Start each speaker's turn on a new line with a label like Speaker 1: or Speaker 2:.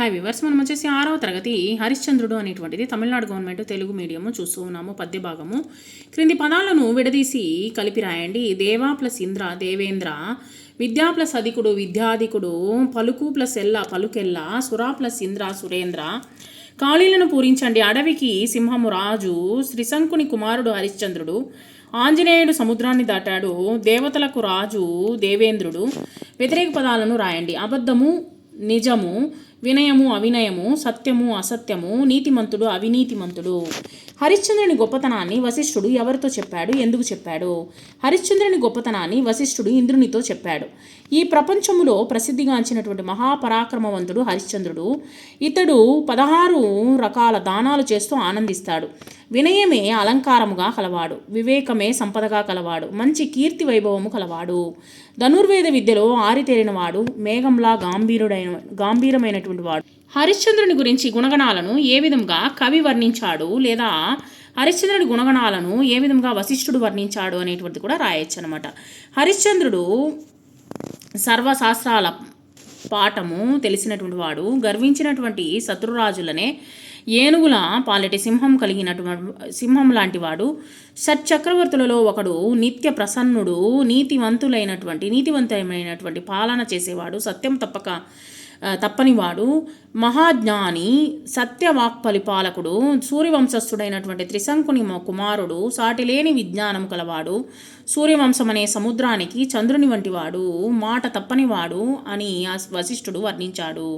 Speaker 1: Hi viewers, మనం వచ్చేసి 6వ తరగతి హరిశ్చంద్రుడు అనేటువంటిది తమిళనాడు గవర్నమెంట్ తెలుగు మీడియము చూస్తూ ఉన్నాము. పద్య భాగము. క్రింది పదాలను విడదీసి కలిపి రాయండి. దేవా ప్లస్ ఇంద్ర దేవేంద్ర, విద్యా ప్లస్ అధికుడు విద్యాధికుడు, పలుకు ప్లస్ ఎల్ల పలుకెల్ల, సురా ప్లస్ ఇంద్ర సురేంద్ర. ఖాళీలను పూరించండి. అడవికి సింహము రాజు, శ్రీశంకుని కుమారుడు హరిశ్చంద్రుడు, ఆంజనేయుడు సముద్రాన్ని దాటాడు, దేవతలకు రాజు దేవేంద్రుడు. వ్యతిరేక పదాలను రాయండి. అబద్ధము నిజము, వినయము అవినయము, సత్యము అసత్యము, నీతిమంతుడు అవినీతిమంతుడు. హరిశ్చంద్రుని గొప్పతనాన్ని వశిష్ఠుడు ఎవరితో చెప్పాడు, ఎందుకు చెప్పాడు? హరిశ్చంద్రుని గొప్పతనాన్ని వశిష్ఠుడు ఇంద్రునితో చెప్పాడు. ఈ ప్రపంచములో ప్రసిద్ధిగాంచినటువంటి మహాపరాక్రమవంతుడు హరిశ్చంద్రుడు. ఇతడు 16 రకాల దానాలు చేస్తూ ఆనందిస్తాడు. వినయమే అలంకారముగా కలవాడు, వివేకమే సంపదగా కలవాడు, మంచి కీర్తి వైభవము కలవాడు, ధనుర్వేద విద్యలో ఆరితేరినవాడు, మేఘంలా గాంభీరమైనటువంటి వాడు. హరిశ్చంద్రుని గురించి గుణగణాలను ఏ విధంగా కవి వర్ణించాడు, లేదా హరిశ్చంద్రుడి గుణగణాలను ఏ విధంగా వశిష్ఠుడు వర్ణించాడు అనేటువంటిది కూడా రాయొచ్చు అనమాట. హరిశ్చంద్రుడు సర్వశాస్త్రాల పాఠము తెలిసినటువంటి వాడు, గర్వించినటువంటి శత్రురాజులనే ఏనుగుల పాలెటి సింహం లాంటి వాడు, షట్చక్రవర్తులలో ఒకడు, నిత్య ప్రసన్నుడు, నీతివంతమైనటువంటి పాలన చేసేవాడు, సత్యం తప్పనివాడు, మహాజ్ఞాని, సత్యవాక్పలిపాలకుడు, సూర్యవంశస్థుడైనటువంటి త్రిశంకుని కుమారుడు, సాటిలేని విజ్ఞానం కలవాడు, సూర్యవంశం అనే సముద్రానికి చంద్రుని వంటివాడు, మాట తప్పనివాడు అని వశిష్ఠుడు వర్ణించాడు.